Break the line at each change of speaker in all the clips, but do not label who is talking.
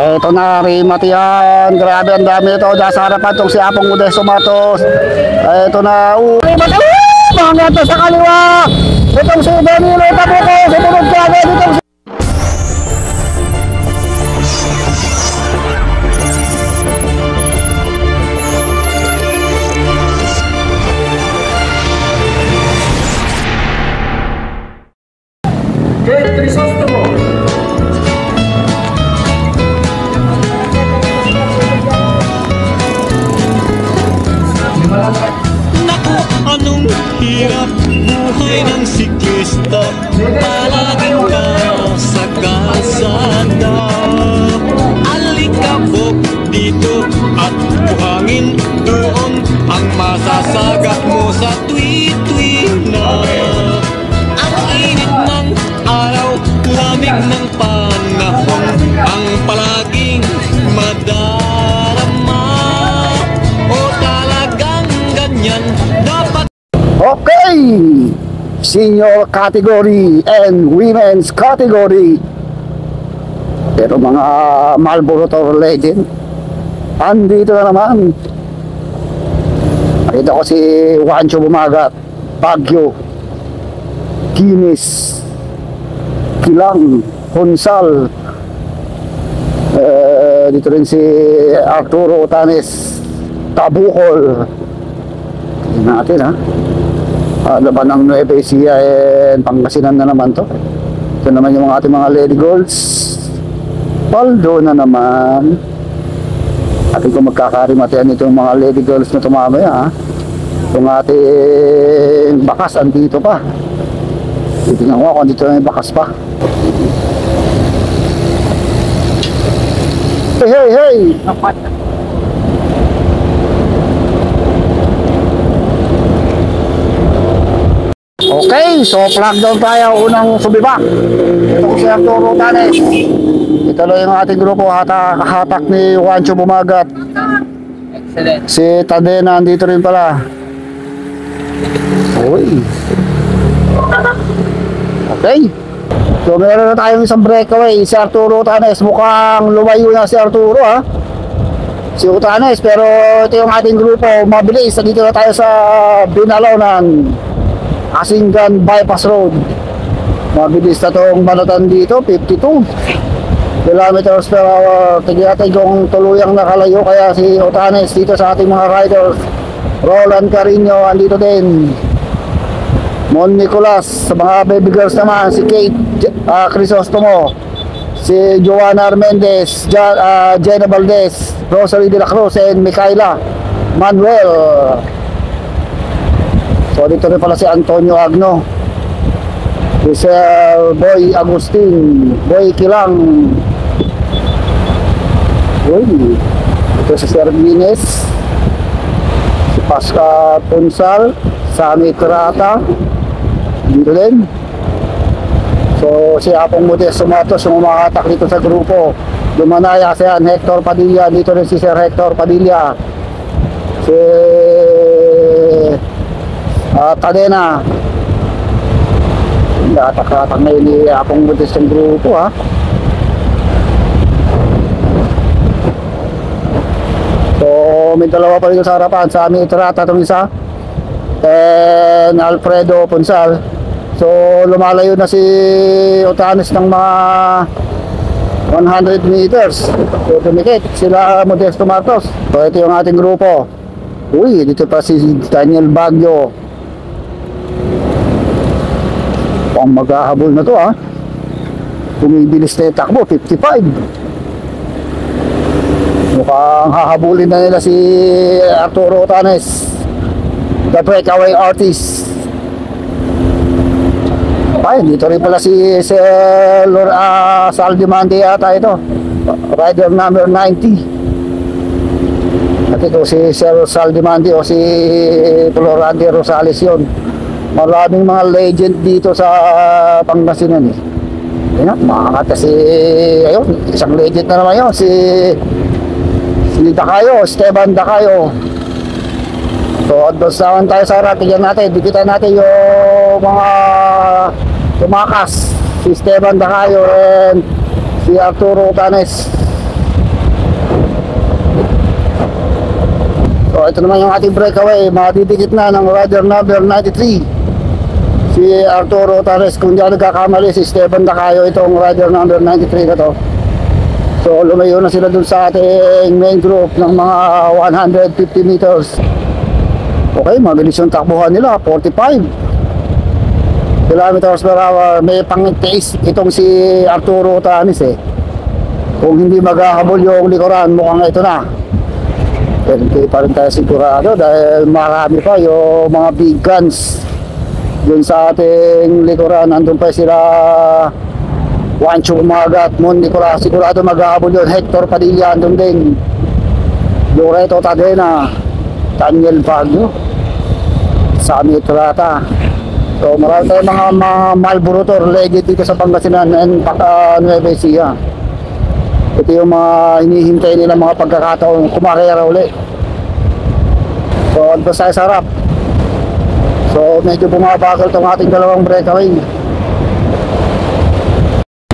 Eto na, Rimat yan. Grabe, ang dami ito. Diyan sa harapan itong si Apong Modesto Matos. Eto na, Rimat. Mga ito sa kaliwa. Itong si Danilo Tabuco. Sumunod ka agad itong si...
Naku, anong hirap buhay ng siklista, palaging nasa kalsada. Alikabok dito at buhangin doon ang masasagap mo sa twi-twi na. Ang init ng araw, lamig ng panahon, ang palaging madarama. O talagang ganyan dapat.
Okay, senior category and women's category. Pero mga Marlboro Tour legend, andito na naman. Nakita ko si Juancho Bumagat, Baguio, Guinness, Kilang, Honsal. Dito rin si Arturo Otanes, Tabukol. Tingnan natin ha. Laban ng Nueva Ecija and Pangasinan na naman to. Ito naman yung ating mga Lady Golds. Paldo na naman. Ating kung magkakarimatian itong mga Lady Golds na tumamaya ha. Itong ating bakas andito pa. Titignan ko kung dito na yung bakas pa. Hey, hey, hey! Okay, so flag down tayo. Unang subiba. Ito si Arturo Tanes. Ito lang yung ating grupo. Hatak ni Juancho Bumagat.
Excellent.
Si Tadena andito rin pala. Uy. Okay. So meron na tayong isang breakaway. Si Arturo Tanes. Mukhang lumayo na si Arturo ha. Si Utanes. Pero ito yung ating grupo. Mabilis. Dito na tayo sa Binalonan, Asingan Bypass Road. Mabilis na itong manutan dito. 52 kilometers per hour. Tignan yung tuluyang nakalayo. Kaya si Utanes dito sa ating mga riders. Roland Carino andito din. Mon Nicolas. Sa mga baby girls naman, si Kate Crisostomo, si Joanna Armendez, Jenna Valdez, Rosalie de la Cruz, and Micaela Manuel. So dito rin pala si Antonio Agno, si Sir Boy Agustin, Boy Kilang. Uy, ito si Sir Guinness, si Pasca Punsal, Sammy Trata dito din. So si Apong Modesto Matos yung umakatak dito sa grupo. Dumanaya si Hector Padilla, dito rin si Sir Hector Padilla, si Tadena. Atak-atak na yun ni Apong Modesto yung grupo ha. So may dalawa pa rin sa harapan, Sammy Trata itong isa and Alfredo Punsal. So lumalayo na si Otanes ng mga 100 meters. So tumikit sila Modesto Matos. So ito yung ating grupo. Uy, dito pa si Daniel Baguio. Pang maghahabol na to ha. Bumibilis na yung takbo, 55. Mukhang hahabulin na nila si Arturo Otanes, the breakaway artist. Ay, dito rin pala si Saldimante yata ito, rider number 90. At ito si Sir Saldimante o si Florante Rosales yun. Maraming mga legend dito sa Pangasinan eh. Ayan, makakata si, ayun, isang legend na naman yun, si Dacayo, Esteban Dacayo. So advance naman tayo sa harap. Tignan natin, dikitan natin yung mga tumakas, si Esteban Dacayo and si Arturo Otanes. So ito naman yung ating breakaway, madidikit na ng rider number 93, si Arturo Tares. Kung di ako nagkakamali, si Esteban Dacayo itong rider number 93 na to. So lumayo na sila dun sa ating main group ng mga 150 meters. Okay, mabilis yung takbuhan nila, 45 kilometers per hour. May pang-taste itong si Arturo Tares eh. Kung hindi maghahabol yung likuran, mukhang ito na. Hindi pa rin tayo sigurado dahil marami pa yung mga big guns dun sa ating likuran. Andun pa sila Juancho Bumagat, Mon Nicolas, sigurado maghahabol yun. Hector Padilla andun din, Loreto Tadena, Daniel Baguio, Sammy Trata. So marami tayong mga Marlboro Tour legend dito sa Pangasinan and Nueva Ecija. Ito yung mga hinihintay nila mga pagkakataon kumakera uli. So ano sa sarap. So medyo bumabagal itong ating dalawang breakaway.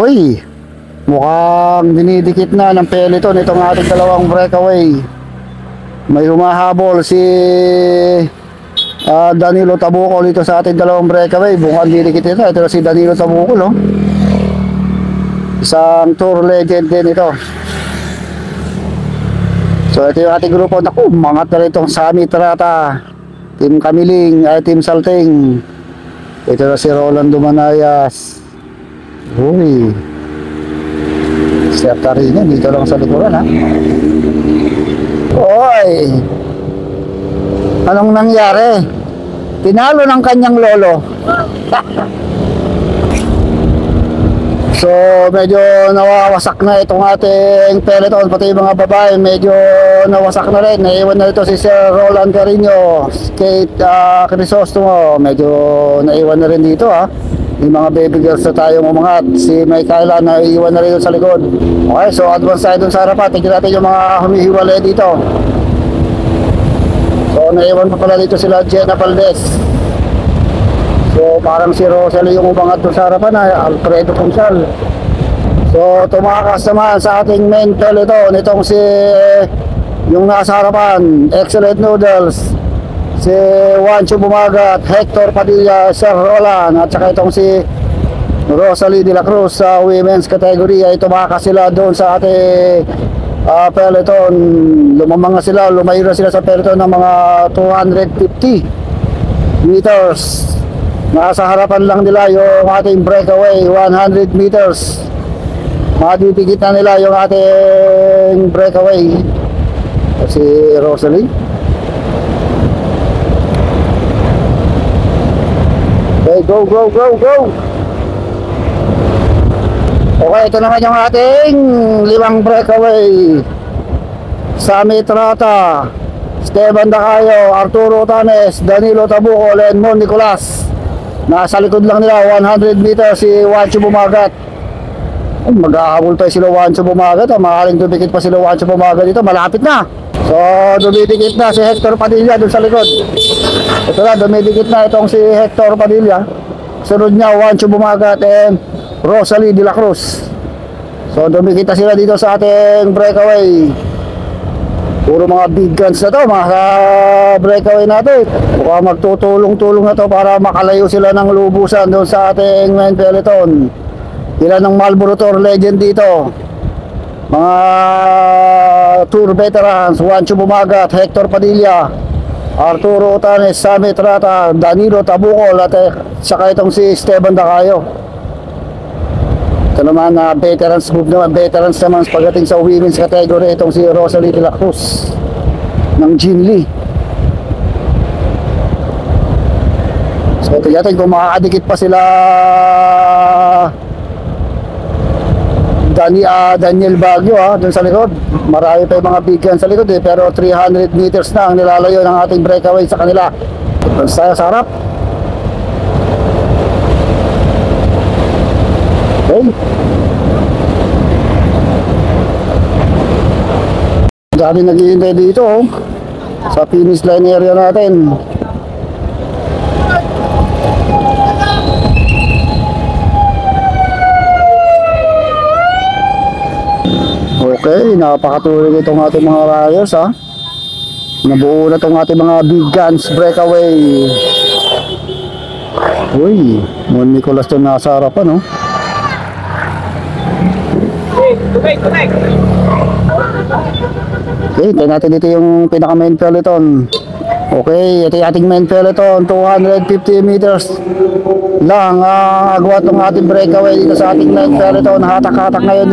Uy, mukhang dinidikit na ng peloton itong ating dalawang breakaway. May humahabol si Danilo Tabucol dito sa ating dalawang breakaway. Mukhang dinidikit ito. Ito si Danilo Tabucol, no? Isang tour legend din ito. So ito yung ating grupo. Naku, mangat na rin itong Sammy Trata, Team Kamiling, Team Salting. Ito na si Rolando Manayas. Uy, Sir Tarina dito lang sa likuran, ha. Oy, anong nangyari? Tinalo ng kanyang lolo. So medyo nawawasak na itong ating peloton, pati yung mga babae medyo nawasak na rin. Naiwan na ito si Sir Roland Carino, Kate Crisostomo, medyo naiwan na rin dito, ha. Yung mga baby girls na tayong umangat. Si Michaela na iwan na rin sa likod. Okay, so advance tayo dun sa harapan. Tignan natin yung mga humihiwalay dito. So naiwan pa pala dito sila Jenna Valdez. So parang si Rosalie yung umangat dun sa harapan, Alfredo Punchal. So tumakas naman sa ating main peloton itong si yung nasa harapan, Excellent Noodles, si Juancho Bumagat, Hector Padilla, Sir Roland, at saka itong si Rosalie de la Cruz sa women's category. Ay tumakas sila doon sa ating peloton. Lumamang sila, lumayo na sila sa peloton ng mga 250 meters. Nasa harapan lang nila yung ating breakaway 100 meters. Madidikit na nila yung ating breakaway. Si Rosalie. Okay, go, go, go, go. Okay, ito naman yung ating limang breakaway. Sammy Trata, Esteban Dacayo, Arturo Tanes, Danilo Tabucol, and Mon Nicolas. Nasa likod lang nila 100 meters si Juancho Bumagat. Maghahabol pa sila Juancho Bumagat. Maaaring dumikit pa sila Juancho Bumagat dito. Malapit na. So dumidikit na si Hector Padilla dun sa likod. Ito na, dumidikit na itong si Hector Padilla. Sunod niya Juancho Bumagat and Rosalie de la Cruz. So dumikit na sila dito sa ating breakaway. Puro mga big guns na to, mga breakaway natin. Mukhang magtutulong-tulong na to para makalayo sila ng lubusan doon sa ating main peloton. Ilan ng Marlboro Tour legend dito. Mga tour veterans, Juancho Bumagat, Hector Padilla, Arturo Tanes, Sammy Trata, Danilo Tabucol, at saka itong si Esteban Dacayo. Ito naman veterans group naman, veterans naman pagdating sa women's category, itong si Rosalie de la Cruz ng Jinli. So ito natin kung makakadikit pa sila Daniel Baguio dun sa likod. Marami pa yung mga big guns sa likod pero 300 meters na ang nilalayo ng ating breakaway sa kanila. Sa sarap. Okay. Dami naghihintay dito sa finish line area natin. Okay, napakatuloy itong ating mga rayos Nabuo na itong ating mga big guns breakaway. Uy, Mon Nicolas to nasa harapan, no? Okay, tayo natin dito yung pinaka main peloton. Okay, ito yung ating main peloton, 250 meters lang agwat ng ating breakaway dito sa ating main peloton. Hatak-hatak ngayon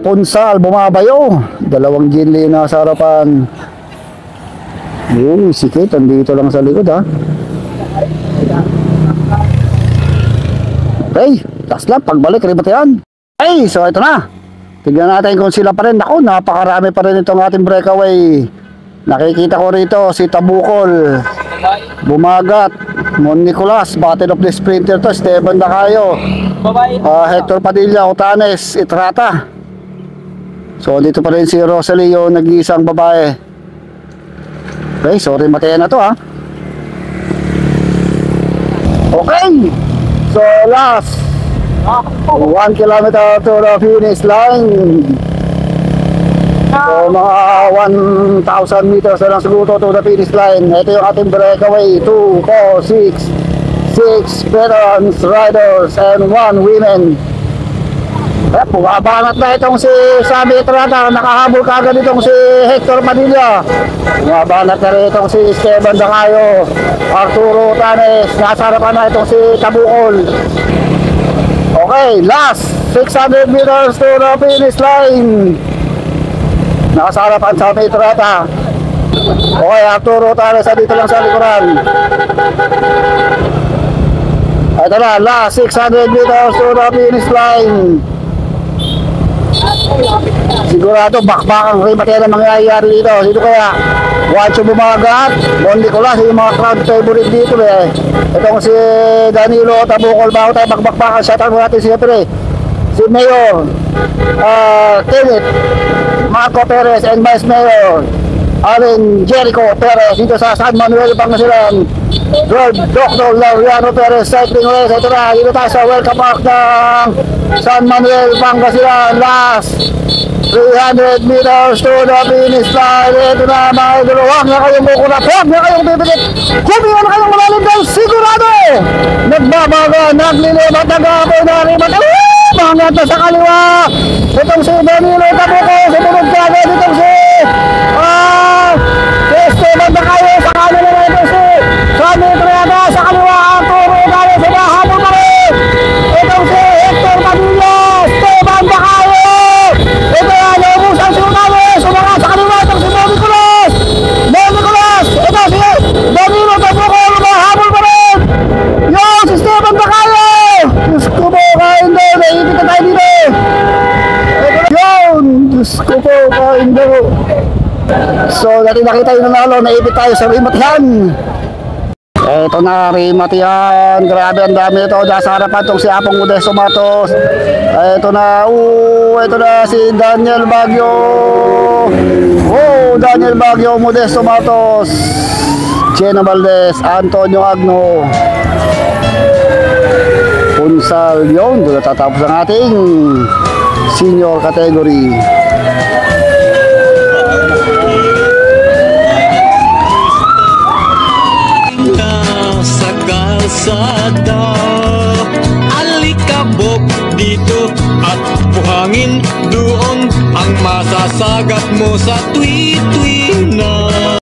Punsal, bumabayo. Dalawang ginli na sa harapan. Uy, si Kate, andito lang sa likod, ha. Okay, last lap, pagbalik, ribat yan. Okay, so ito na. Tignan natin kung sila pa rin. Ako, napakarami pa rin itong ating breakaway. Nakikita ko rito si Tabukol, Bumagat, Mon Nicolas, Battle of the Sprinter to, Esteban Dacayo, Hector Padilla, Otanes, Itrata. So dito pa rin si Rosalio, nag-iisang babae. Okay, sorry matayan na to, ha. Okay, so last 1 kilometer to the finish line. So mga 1,000 meters na lang siguro to the finish line. Ito yung ating breakaway, 2, 4, 6 veterans riders and 1 women. Pumabanat na itong si Sammy Itrata. Nakahabol kagad itong si Hector Padilla. Pumabanat na rin itong si Esteban Dacayo, Arturo Tanes. Nasa harapan na itong si Tabukol. Okay, last 600 meters to the finish line. Nasa harapan sa Sammy Itrata. Okay, Arturo Tanes dito lang sa likuran. Ito na, last 600 meters to the finish line. Sigurado bakbakang ribat yan ang mangyayari dito. Dito kaya Juancho Bumagat, Mon Nicolas, yung mga crowd favorite dito Itong si Danilo Tabukol, bago tayo bakbakbakan, shoutout mo natin siyempre si Mayor Kenneth Marco Perez and Vice Mayor Allen Jericho Perez dito sa San Manuel, Pangasinan. Dr. Laureano Perez Cycling Race. Ito na, dito tayo sa Welcome Park ng San Manuel, Pangasinan. Last 300 meters to the finish line. Ito na mga idol, huwag na kayong mukunat, huwag na kayong bibigit, kumingan na kayong malalim dahil sigurado nagbabaga, naglilibat, nag-aabay na ribat, mga na sa kaliwa. Itong si Danilo Tabuco, sumunod ka agad itong si Esteban Dacayo, sa kanila na itong si Sammy Itrata, sa kaliwa Arturo Tanes, sumahabol pa rin itong si Hector Padilla, Esteban Dacayo. Ito yan, naubusan si Tanes, sumanga sa kaliwa itong si Mon Nicolas. Mon Nicolas, ito si Danilo Tabuco, sumahabol pa rin yung si Esteban Dacayo. Diyos ko po, kain daw, naibig na tayo dito. Yun, Diyos ko po, kain daw. So, dati nakita yung nanalo, naibig tayo sa Rimatihan. Ito na, Rimatihan. Grabe, ang dami ito. Nasa harapan itong si Apong Modesto Matos. Ito na, ito na si Daniel Baguio. Daniel Baguio, Modesto Matos, Jenna Valdez, Antonio Agno, Punsal. Yun, doon natatapos ang ating senior category.
Sa kalsada, alikabok dito at buhangin doon ang masasagat mo sa tweet-tweet.